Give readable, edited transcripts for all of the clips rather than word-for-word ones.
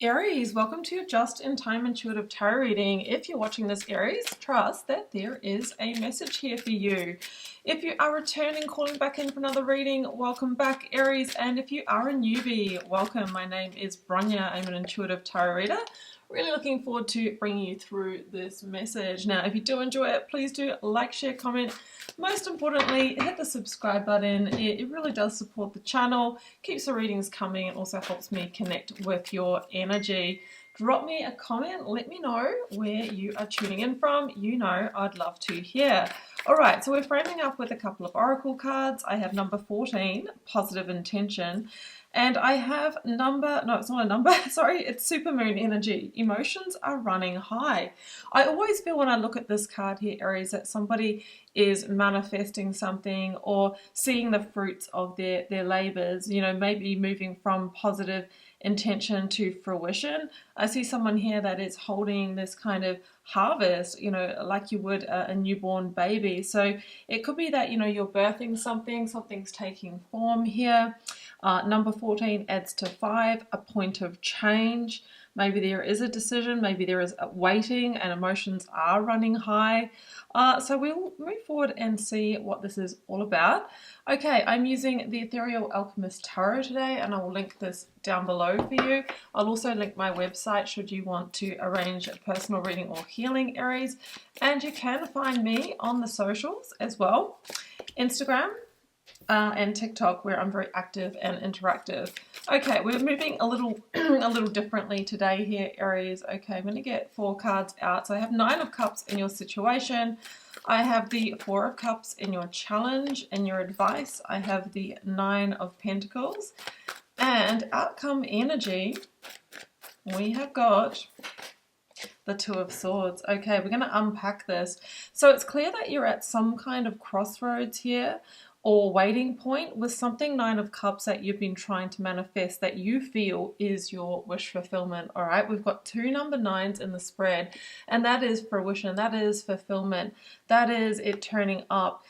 Aries, welcome to your just-in-time intuitive tarot reading. If you're watching this, Aries, trust that there is a message here for you. If you are returning, calling back in for another reading, welcome back, Aries. And if you are a newbie, welcome. My name is BRONYA. I'm an intuitive tarot reader. Really looking forward to bringing you through this message. Now, if you do enjoy it, please do like, share, comment. Most importantly, hit the subscribe button. It really does support the channel, keeps the readings coming, and also helps me connect with your energy. Drop me a comment, let me know where you are tuning in from. You know I'd love to hear. Alright, so we're framing up with a couple of oracle cards. I have number 14, positive intention. And I have it's not a number, sorry, it's supermoon energy. Emotions are running high. I always feel when I look at this card here, Aries, that somebody is manifesting something or seeing the fruits of their labors, you know, maybe moving from positive intention to fruition. I see someone here that is holding this kind of harvest, you know, like you would a newborn baby. So it could be that, you know, you're birthing something, something's taking form here. Number 14 adds to 5, a point of change. Maybe there is a decision, maybe there is a waiting, and emotions are running high. So we'll move forward and see what this is all about. Okay, I'm using the Ethereal Alchemist Tarot today, and I will link this down below for you. I'll also link my website should you want to arrange a personal reading or healing, Aries. And you can find me on the socials as well. Instagram, and TikTok, where I'm very active and interactive. Okay, we're moving a little a little differently today here, Aries. Okay, I'm going to get 4 cards out. So I have 9 of Cups in your situation. I have the 4 of Cups in your challenge and your advice. I have the 9 of Pentacles. And outcome energy, we have got the 2 of Swords. Okay, we're going to unpack this. So it's clear that you're at some kind of crossroads here or waiting point with something 9 of Cups that you've been trying to manifest that you feel is your wish fulfillment. All right, we've got 2 number 9s in the spread, and that is fruition, that is fulfillment, that is it turning up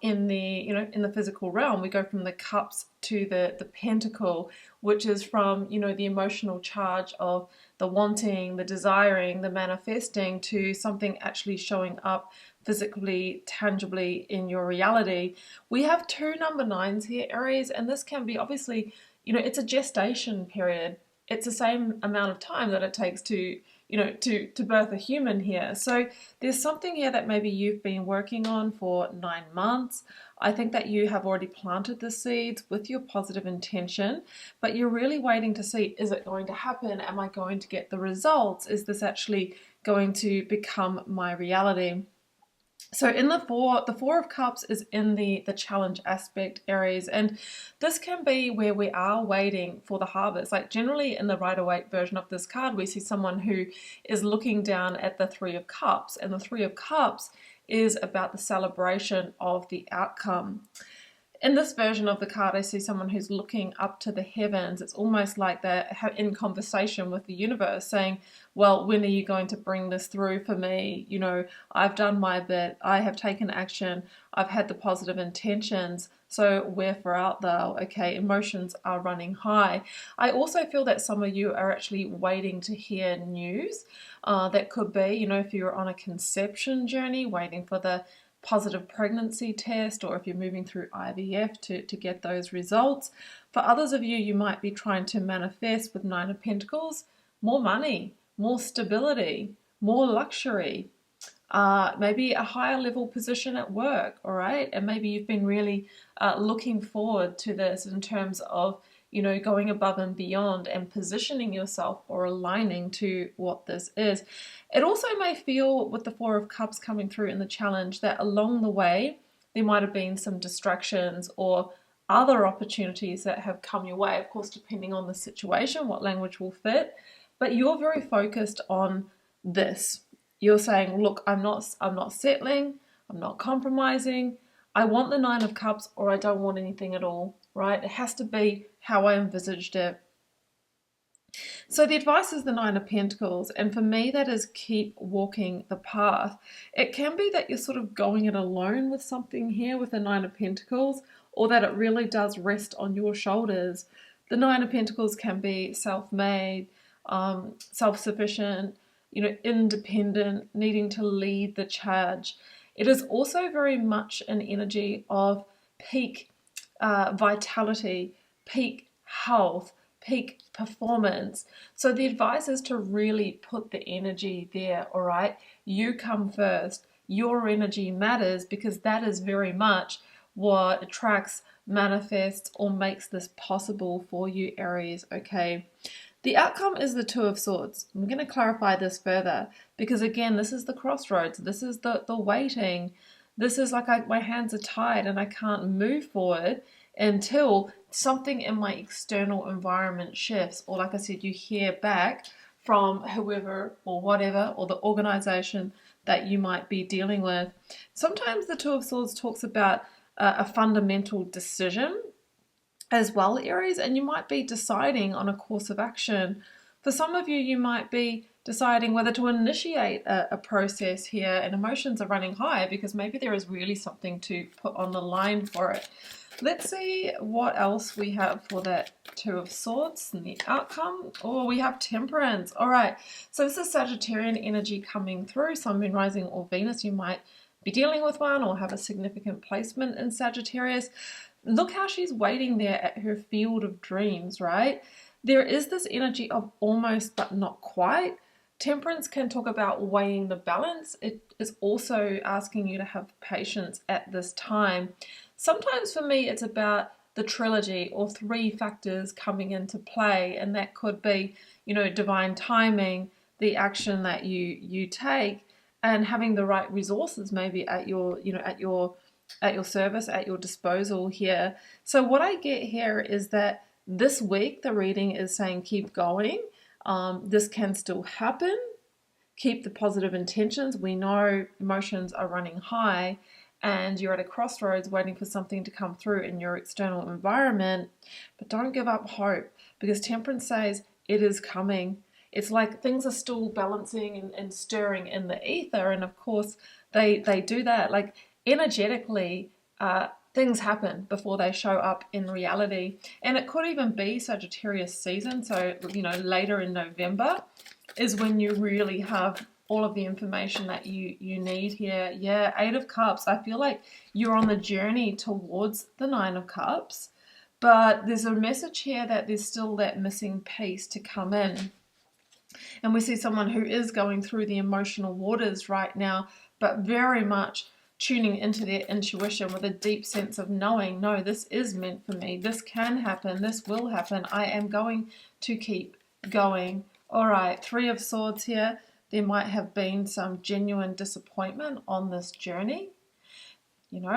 in the physical realm. We go from the Cups to the Pentacle, which is from, you know, the emotional charge of the wanting, the desiring, the manifesting, to something actually showing up physically, tangibly in your reality. We have 2 number 9s here, Aries, and this can be obviously, you know, it's a gestation period. It's the same amount of time that it takes to, you know, to birth a human here. So there's something here that maybe you've been working on for 9 months. I think that you have already planted the seeds with your positive intention, but you're really waiting to see, is it going to happen? Am I going to get the results? Is this actually going to become my reality? So in the 4 of Cups is in the challenge aspect, Aries, and this can be where we are waiting for the harvest. Like generally in the Rider-Waite version of this card, we see someone who is looking down at the 3 of Cups, and the 3 of Cups is about the celebration of the outcome. In this version of the card, I see someone who's looking up to the heavens. It's almost like they're in conversation with the universe saying, well, when are you going to bring this through for me? You know, I've done my bit. I have taken action. I've had the positive intentions. So wherefore art thou? Okay, emotions are running high. I also feel that some of you are actually waiting to hear news. That could be, you know, if you're on a conception journey, waiting for the positive pregnancy test, or if you're moving through IVF to get those results. For others of you, you might be trying to manifest with 9 of Pentacles, more money, more stability, more luxury, maybe a higher level position at work, all right? And maybe you've been really looking forward to this in terms of, you know, going above and beyond and positioning yourself or aligning to what this is. It also may feel with the 4 of Cups coming through in the challenge that along the way there might have been some distractions or other opportunities that have come your way, of course, depending on the situation, what language will fit. But you're very focused on this. You're saying, look, I'm not settling, I'm not compromising. I want the 9 of Cups or I don't want anything at all, right? It has to be how I envisaged it. So the advice is the 9 of Pentacles, and for me that is keep walking the path. It can be that you're sort of going it alone with something here with the 9 of Pentacles, or that it really does rest on your shoulders. The 9 of Pentacles can be self-made, self-sufficient, independent, needing to lead the charge. It is also very much an energy of peak vitality, peak health, peak performance. So the advice is to really put the energy there, all right? You come first. Your energy matters, because that is very much what attracts, manifests, or makes this possible for you, Aries, okay? The outcome is the Two of Swords. I'm going to clarify this further, because again, this is the crossroads. This is the waiting. This is like my hands are tied and I can't move forward until something in my external environment shifts, or like I said, you hear back from whoever or whatever, or the organization that you might be dealing with. Sometimes the Two of Swords talks about a fundamental decision as well, Aries, and you might be deciding on a course of action. For some of you, you might be deciding whether to initiate a process here, and emotions are running high because maybe there is really something to put on the line for it. Let's see what else we have for that Two of Swords and the outcome. Oh, we have Temperance. All right, so this is Sagittarian energy coming through. Sun, Moon, Rising, or Venus. You might be dealing with one or have a significant placement in Sagittarius. Look how she's waiting there at her field of dreams, right? There is this energy of almost but not quite. Temperance can talk about weighing the balance. It is also asking you to have patience at this time. Sometimes for me, it's about the trilogy or three factors coming into play, and that could be, divine timing, the action that you take, and having the right resources maybe at your service, at your disposal here. So what I get here is that this week the reading is saying keep going. This can still happen. Keep the positive intentions. We know emotions are running high and you're at a crossroads waiting for something to come through in your external environment, but don't give up hope, because Temperance says it is coming. It's like things are still balancing and stirring in the ether, and of course they do that. Like energetically, things happen before they show up in reality, and it could even be Sagittarius season. So later in November is when you really have all of the information that you need here. Yeah, Eight of Cups. I feel like you're on the journey towards the Nine of Cups, but there's a message here that there's still that missing piece to come in. And we see someone who is going through the emotional waters right now, but very much tuning into their intuition with a deep sense of knowing, no, this is meant for me. This can happen. This will happen. I am going to keep going. All right, Three of Swords here. There might have been some genuine disappointment on this journey.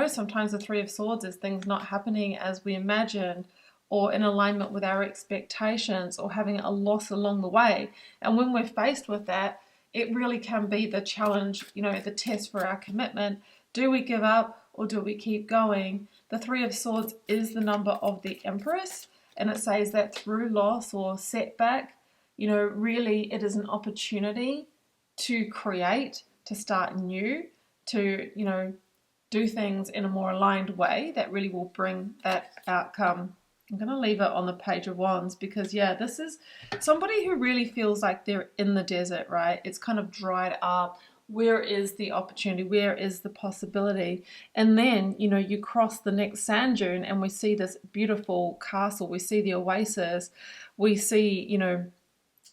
Sometimes the Three of Swords is things not happening as we imagined, or in alignment with our expectations, or having a loss along the way. And when we're faced with that, it really can be the challenge, the test for our commitment. Do we give up or do we keep going? The Three of Swords is the number of the Empress, and it says that through loss or setback, really it is an opportunity to create, to start new, to, do things in a more aligned way that really will bring that outcome. I'm going to leave it on the Page of Wands because, this is somebody who really feels like they're in the desert, right? It's kind of dried up. Where is the opportunity? Where is the possibility? And then, you cross the next sand dune and we see this beautiful castle. We see the oasis. We see,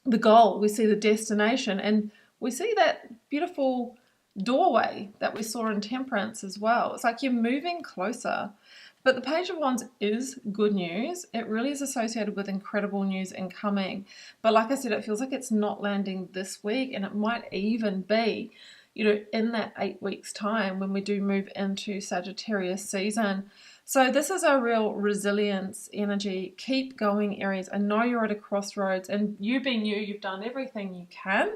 the goal. We see the destination. And we see that beautiful doorway that we saw in Temperance as well. It's like you're moving closer. But the Page of Wands is good news. It really is associated with incredible news incoming. But like I said, it feels like it's not landing this week, and it might even be, in that 8 weeks time when we do move into Sagittarius season. So this is a real resilience energy. Keep going, Aries. I know you're at a crossroads, and you being you've done everything you can,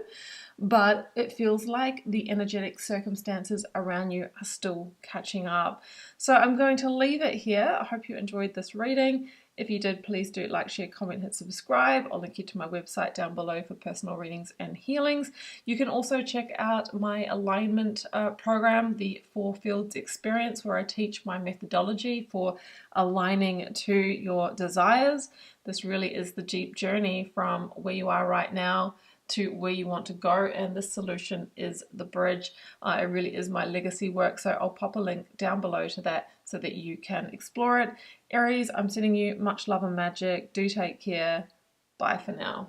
but it feels like the energetic circumstances around you are still catching up. So I'm going to leave it here. I hope you enjoyed this reading. If you did, please do like, share, comment, hit subscribe. I'll link you to my website down below for personal readings and healings. You can also check out my alignment program, the 4 Fields Experience, where I teach my methodology for aligning to your desires. This really is the deep journey from where you are right now to where you want to go, and this solution is the bridge. It really is my legacy work, so I'll pop a link down below to that so that you can explore it. Aries, I'm sending you much love and magic. Do take care. Bye for now.